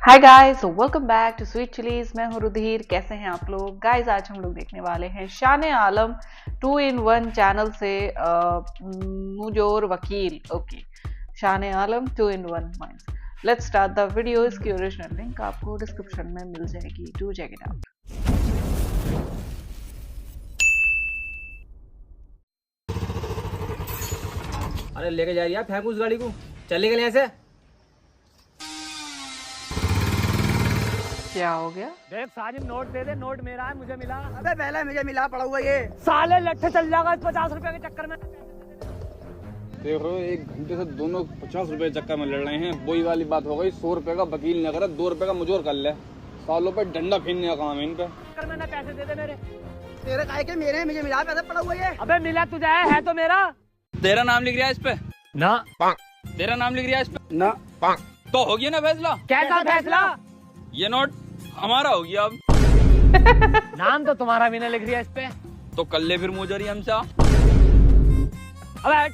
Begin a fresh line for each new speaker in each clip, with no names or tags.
Hi guys, welcome back to sweet chillies. मैं हूं रुधिर। कैसे हैं आप लोग गाइस? आज हम लोग देखने वाले हैं शान आलम 2 in 1 चैनल से मुजोर वकील। ओके, शान आलम 2 in 1 mines. Let's start the video. इसकी ओरिजिनल लिंक आपको डिस्क्रिप्शन में मिल जाएगी, डू चेक इट आउट।
अरे लेके जा रही है, फेंक उस गाड़ी को। चले गए यहाँ से।
क्या हो गया?
देख साजिद, नोट दे दे। नोट मेरा है, मुझे मिला।
अबे पहले मुझे मिला पड़ा हुआ ये।
साले लट्ठे चल जाएगा इस 50 रुपए के चक्कर में।
देखो, 1 घंटे से दोनों 50 रुपए चक्कर में लड़ रहे हैं। वही वाली बात हो गई, 100 रुपए का वकील न करे, 2 रुपए का मुजोर कर ले। सालों पे डंडा फेंकने का काम है इन पे।
चक्कर में ना पैसे दे दे मेरे।
तेरे काहे के मेरे हैं, मुझे मिला पैसा पड़ा हुआ ये।
अबे मिला तुझे है तो मेरा।
तेरा नाम लिख रहा है इस पे
ना।
तेरा नाम लिख रहा है इस पे
ना।
तो हो गया ना फैसला।
कैसा फैसला?
ये नोट हमारा हो गया। अब
नाम तो तुम्हारा भी नहीं लिख रहा इस पे।
तो कर ले फिर मुजोरी हमसे।
अबे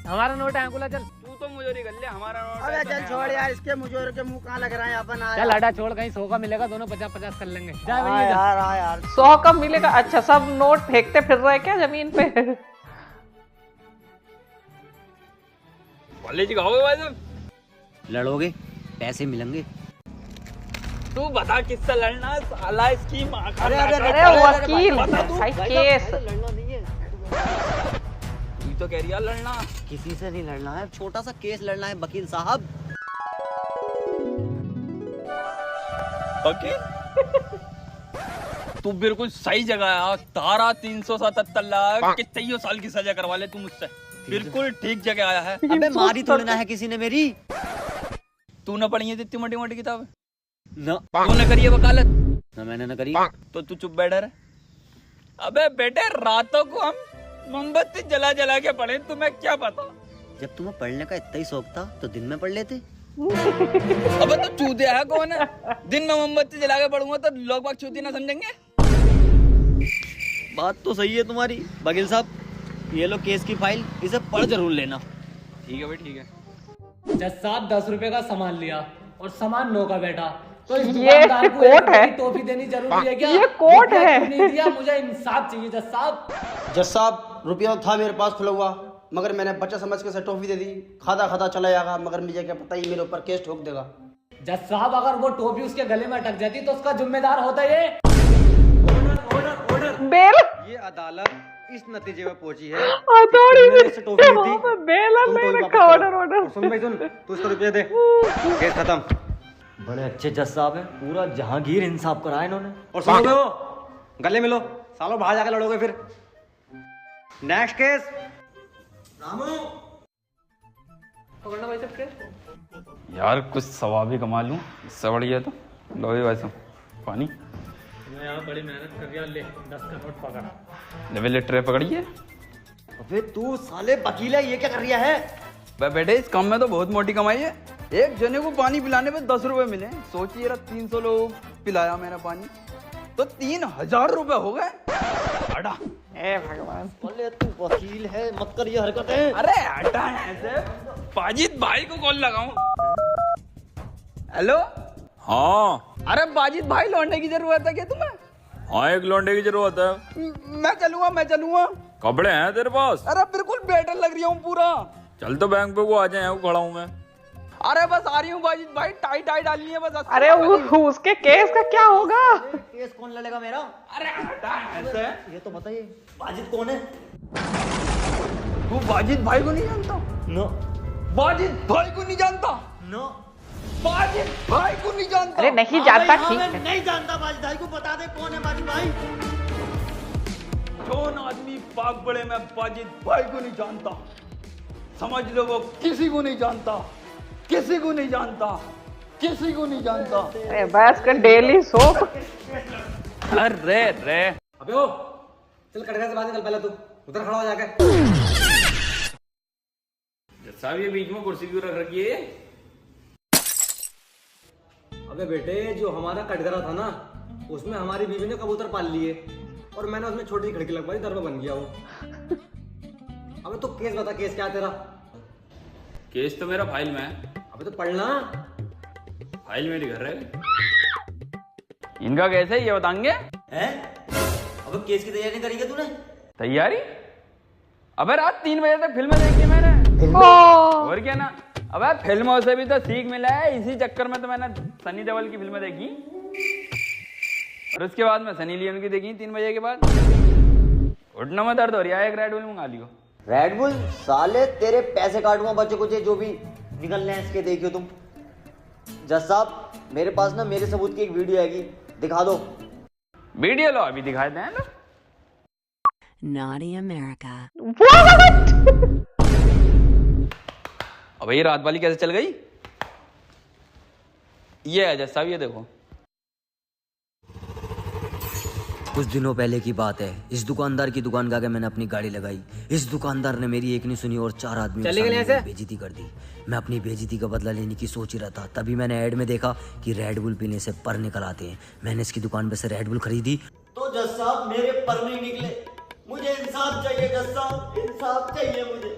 हमारा नोट है, अंकुला चल।
तू तो मुजोरी कर ले, हमारा नोट
अबे
है,
चल छोड़ यार, इसके मुझे के मुंह कहाँ लग रहा है अपन।
चल हटा, छोड़। कहीं 100 का मिलेगा, दोनों 50-50 कर लेंगे। जा
हाँ
भैया, जा।
यार, हाँ यार।
100 कब मिलेगा? अच्छा, सब नोट फेंकते फिर रहे क्या जमीन पे?
कॉलेज खाओगे भाई साहब?
लड़ोगे, पैसे मिलेंगे।
तू बता किससे लड़ना है साला, इसकी माँ का
अरे,
नाटक।
अरे वकील
बता तू।
भाई, केस।
लड़ना नहीं है,
तू तो कह रही है लड़ना।
किसी से नहीं लड़ना है, छोटा सा केस लड़ना है वकील साहब।
वकील तू बिल्कुल सही जगह है। तारा 377 लाख कि 23 साल की सजा करवा ले तू मुझसे। बिल्कुल ठीक जगह आया है।
अबे मारी थोड़ी ना है किसी ने मेरी।
तू न पढ़ी है इतनी मोटी मोटी किताब?
ना,
तूने करी है वकालत?
ना मैंने ना करी।
तो तू चुप बैठा रहे। अबे बेटे, रातों को हम मोमबत्ती जला जला के पढ़े, तुम्हें क्या पता?
जब तुम्हें पढ़ने का इतना ही शौक था तो दिन में पढ़ लेते।
अबे तो चूतिया है कौन है? दिन में मोमबत्ती जला के पढ़ूंगा तो लोग बाग चूती ना समझेंगे?
बात तो सही है तुम्हारी वकील साहब। ये लो केस की फाइल, इसे पढ़ जरूर लेना।
ठीक है भाई, ठीक है।
जज साहब 10 रुपए का सामान लिया और सामान नो का बैठा, तो इस
ये
दुकानदार को
कोर्ट है।
टॉफी देनी जरूरी है क्या?
ये कोर्ट
रुपया
है।
क्यों नहीं दिया? मुझे इंसाफ चाहिए जज साहब।
जज साहब, रुपया था मेरे पास खुला हुआ, मगर मैंने बच्चा समझ के टॉफी दे दी। खाता खाता चला जाएगा, मगर मुझे क्या पता ही मेरे ऊपर केस ठोक देगा।
जज साहब, अगर वो टोपी उसके गले में अटक जाती तो उसका जिम्मेदार होता ये।
बेल
ये अदालत इस नतीजे में पहुंची है।
अथॉरिटी
इससे टॉफी ली थी,
बेल
तुम
नहीं
टॉफी
रखा।
वापस
ऑर्डर
करो।
ऑर्डर।
और सुन भाई, सुन, तू इसको रुपया दे, केस खत्म।
बड़े अच्छे जज साहब है, पूरा जहांगीर इंसाफ कराया इन्होंने।
और सुनोगे वो, गले मिलो, सालों बाहर जाके लड़ोगे फिर। Next case. रामू,
पकड़ना भाई सब केस।
यार कुछ सवाब ही कमा लूं, इससे बढ़िया तो लो भाई साहब पानी।
मैं यहाँ बड़ी मेहनत कर रहा, ले 10 का नोट पकड़।
लेवल ट्रे पकड़िए।
अबे तू साले वकील है, ये क्या कर रहा है?
बेटे, इस काम में तो बहुत मोटी कमाई है। एक जने को पानी पिलाने पे 10 रुपए मिले। सोचिए, 300 लोग पिलाया मैंने पानी, तो 3000 रुपए हो गए। हटा।
ए भगवान।
बोले तू वकील है, मत कर ये हरकतें।
अरे हटा ऐसे। बाजिद भाई को कॉल लगाऊं? हेलो। हाँ। अरे बाजिद भाई, लौंडे की जरूरत है क्या तुम्हें? हाँ, एक लौंडे की जरूरत है। मैं चलूंगा। कपड़े हैं तेरे पास? अरे बिल्कुल बेटर लग रही हूँ पूरा। चल तो बैंक पे को आ जाए, खड़ा हूँ मैं। अरे बस आ रही हूँ बाजिद भाई, टाई डालनी है बस।
अरे उसके केस का क्या होगा?
केस कौन लड़ेगा मेरा?
अरे हटा ऐसे।
ये तो बताइए, बाजिद कौन है?
तू बाजिद भाई को नहीं जानता?
नो,
बाजिद भाई को नहीं जानता?
नो।
बाजिद भाई को नहीं जानता?
अरे नहीं जानता, ठीक है।
नहीं जानता बाजिद भाई को, बता दे कौन है बाजिद भाई।
जौन आदमी पाक बड़े में बाजिद भाई को नहीं जानता, समझ लो वो किसी को नहीं जानता।
अरे बस कर, डेली सोप।
अरे रे।
अबे ओ, चल कटघरे से बाहर निकल पहले, तू उधर खड़ा हो जाके।
साहब, ये बीच में कुर्सी क्यों रख रखी है?
अबे बेटे, जो हमारा कटघरा था ना, उसमें हमारी बीवी ने कबूतर पाल लिए और मैंने उसमें छोटी खिड़की लगवाई, दरवा बन गया वो। अबे तो केस बता, केस क्या है तेरा?
केस तो मेरा फाइल में है।
अबे तो पढ़ना।
फाइल मेरे घर है। इनका कैसे ये बताएंगे?
हैं? अब केस की तैयारी नहीं करी क्या तूने?
तैयारी? अबे रात 3 बजे तक फिल्में देखी मैंने।
ओ,
और क्या ना। अबे फिल्मों से भी तो सीख मिला है, इसी चक्कर में तो मैंने सनी देओल की फिल्में देखी और उसके बाद मैं सनी लियोन की देखी 3 बजे के बाद। घुटनों में दर्द हो रहा है, एक रेड बुल मंगा लियो।
Red bull? साले तेरे पैसे काटूंगा बच्चे कुछ जो भी निकलने हैं इसके, देखियो तुम। जज साहब मेरे पास ना मेरे सबूत की एक वीडियो आएगी, दिखा दो।
वीडियो लो, अभी दिखा देते हैं ना।
Naughty America.
what?
अब ये रात वाली कैसे चल गई? ये है जैसा, ये देखो।
कुछ दिनों पहले की बात है, इस दुकानदार की दुकान का मैंने अपनी गाड़ी लगाई। इस दुकानदार ने मेरी एक नहीं सुनी और 4 आदमी बेइज्जती कर दी। मैं अपनी बेइज्जती का बदला लेने की सोच ही रहा था, तभी मैंने ऐड में देखा कि रेड बुल पीने से पर निकल आते हैं। मैंने इसकी दुकान पे से रेड बुल खरीदी तो जज साहब मेरे पर नहीं निकले। मुझे इंसाफ चाहिए जज साहब, इंसाफ चाहिए मुझे।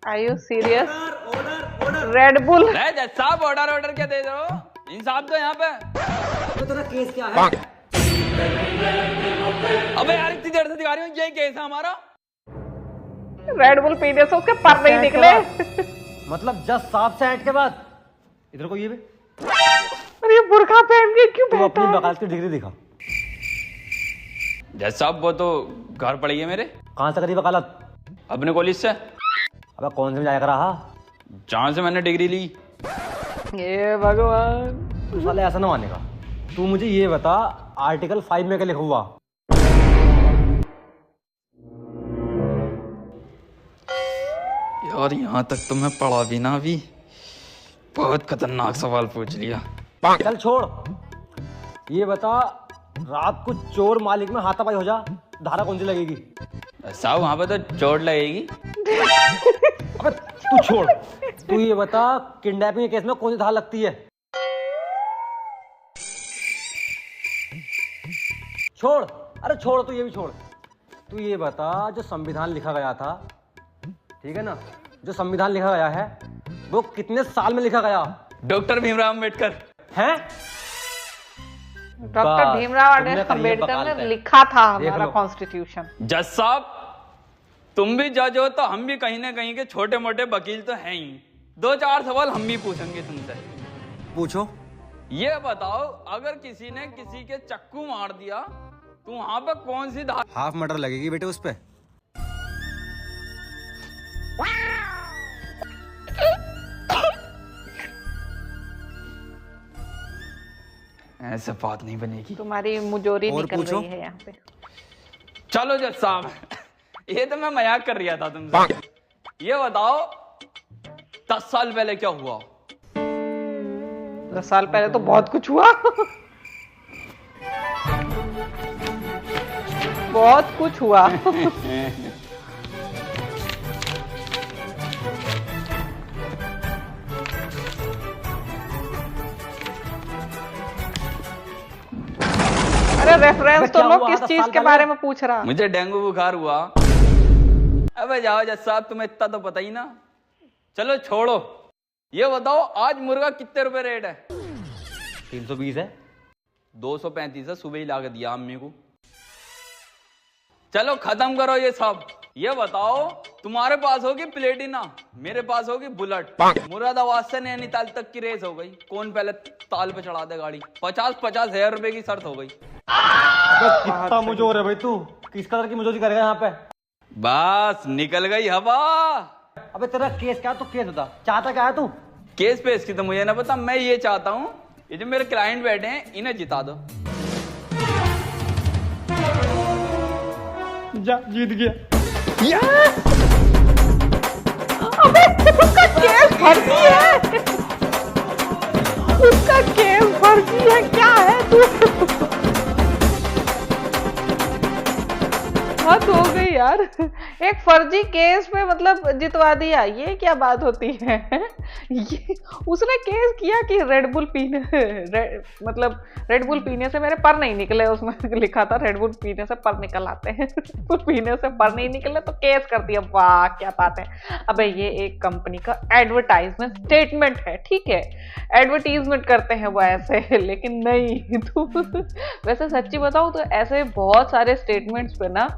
Are you serious? Red bull.
जज साहब ऑर्डर क्या दे दो? इंसाफ तो यहाँ पे।
तो तेरा केस क्या है?
अबे यार इतनी देर से दिखा रही हूँ, यही केस है हमारा।
रेड बुल पीने से उसके पर नहीं निकले।
मतलब जज साहब से ऐड के बाद इधर को ये भी
और ये बुर्का पहन के क्यों
तू
बैठा
अपनी
है?
वकालत की डिग्री दिखा।
जज साहब वो तो घर पड़ी है मेरे,
कहाँ से करी वकालत?
अपने कॉलेज से।
अबे कौन से में जाया रहा?
जहाँ से मैंने डिग्री ली।
ये भगवान।
तू साले ऐसा ना मानेगा। तू मुझे ये बता, आर्टिकल 5 में क्या लिखा हुआ?
यार यहाँ तक तो मैं पढ़ा भी ना, अभी बहुत खतरनाक सवाल पूछ लिया।
चल छोड़, ये बता, रात को चोर मालिक में हाथापाई हो जा, धारा कौन सी लगेगी?
साहब वहाँ पे तो चोट लगेगी।
अबे तू छोड़, तू ये बता, किडनैपिंग के केस में कौन सी धारा लगती है? छोड़, अरे छोड़, तू ये भी छोड़। तू ये बता, जो संविधान लिखा गया था, ठीक है ना, जो संविधान लिखा गया है वो कितने साल में लिखा गया?
डॉक्टर भीमराव अम्बेडकर।
हैं?
डॉक्टर भीमराव अम्बेडकर ने लिखा था हमारा कॉन्स्टिट्यूशन।
जज साहब तुम भी जज हो तो हम भी कहीं ना कहीं के छोटे मोटे वकील तो हैं ही। 2-4 सवाल हम भी पूछेंगे तुमसे।
पूछो।
ये बताओ, अगर किसी ने किसी के चक्कू मार दिया तो वहां पर कौन सी धारा?
हाफ मर्डर लगेगी बेटे उस पे।
ऐसे बात नहीं बनेगी।
तुम्हारी मुजोरी
और
निकल
पूछो।
रही है यहाँ पे।
चलो जज साहब ये तो मैं मजाक कर रहा था तुमसे। ये बताओ 10 साल पहले क्या हुआ?
10 साल पहले तो बहुत कुछ हुआ। बहुत कुछ हुआ। अरे रेफरेंस तो लो, किस चीज के बारे में पूछ रहा?
मुझे डेंगू बुखार हुआ। अबे जाओ जज साहब, तुम्हें इतना तो पता ही ना। चलो छोड़ो, ये बताओ आज मुर्गा कितने रुपए रेट है?
320 है।
235 है, सुबह ही ला के दिया अम्मी को। चलो खत्म करो ये सब। ये बताओ, तुम्हारे पास होगी प्लेटिना, मेरे पास होगी बुलेट। मुरादाबाद से नैनीताल तक की रेस हो गई, कौन पहले ताल पे चढ़ा दे गाड़ी। 50-50 हजार रुपए की शर्त हो गई।
कितना मुझोर है भाई तू, किस कदर की मुझोरी करेगा यहाँ पे?
बस निकल गई हवा।
अबे तेरा केस क्या? तू केस बता, चाहता क्या है तू?
केस पेश की तो मुझे ना पता, मैं ये चाहता हूँ ये जो मेरे क्लाइंट बैठे हैं इन्हें जिता दो।
जा, जीत गया।
अबे उसका केस फर्जी है। उसका केस फर्जी है, क्या है तू? हद हो गई यार। एक फर्जी केस में मतलब जितवा दिया, ये क्या बात होती है? ये उसने केस किया कि रेड बुल पीने मतलब रेड बुल पीने से मेरे पर नहीं निकले, उसमें लिखा था रेड बुल पीने से पर निकल आते हैं, रेड बुल पीने से पर नहीं निकले तो केस कर दिया। वाह क्या बात है। अबे ये एक कंपनी का एडवर्टाइजमेंट स्टेटमेंट है, ठीक है, एडवर्टीजमेंट करते हैं वो ऐसे, लेकिन नहीं तो वैसे सच्ची बताऊं तो ऐसे बहुत सारे स्टेटमेंट्स पे ना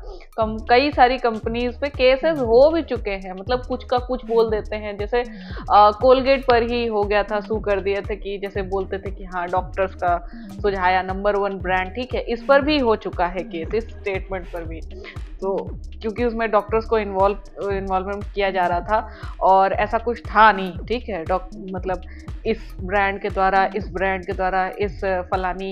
कई सारी कंपनीज पे केसेस हो भी चुके हैं, मतलब कुछ का कुछ बोल देते हैं। जैसे कोलगेट पर ही हो गया था, सू कर दिए थे कि जैसे बोलते थे कि हाँ डॉक्टर्स का सुझाया नंबर 1 ब्रांड, ठीक है, इस पर भी हो चुका है केस, इस स्टेटमेंट पर भी। तो क्योंकि उसमें डॉक्टर्स को इन्वॉल्वमेंट किया जा रहा था और ऐसा कुछ था नहीं, ठीक है, मतलब इस ब्रांड के द्वारा, इस ब्रांड के द्वारा, इस फलानी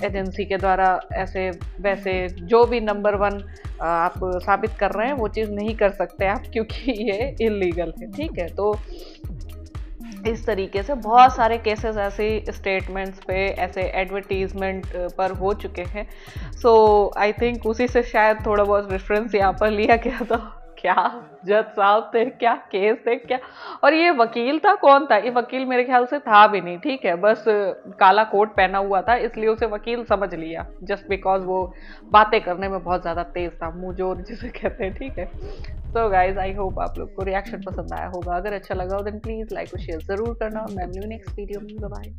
एजेंसी के द्वारा ऐसे वैसे जो भी नंबर 1 आप साबित कर रहे हैं वो चीज़ नहीं कर सकते आप, क्योंकि ये इलीगल है, ठीक है। तो इस तरीके से बहुत सारे केसेस ऐसे स्टेटमेंट्स पे, ऐसे एडवर्टीजमेंट पर हो चुके हैं। सो आई थिंक उसी से शायद थोड़ा बहुत रेफरेंस यहाँ पर लिया गया था। क्या जज साहब थे, क्या केस थे, क्या। और ये वकील था, कौन था ये वकील? मेरे ख्याल से था भी नहीं, ठीक है, बस काला कोट पहना हुआ था, इसलिए उसे वकील समझ लिया, जस्ट बिकॉज वो बातें करने में बहुत ज़्यादा तेज था, मुंहजोर जिसे कहते हैं, ठीक है। सो गाइज आई होप आप लोग को रिएक्शन पसंद आया होगा। अगर अच्छा लगा हो देन प्लीज़ लाइक और शेयर ज़रूर करना। मैं मिलूँ नेक्स्ट वीडियो में। बाय।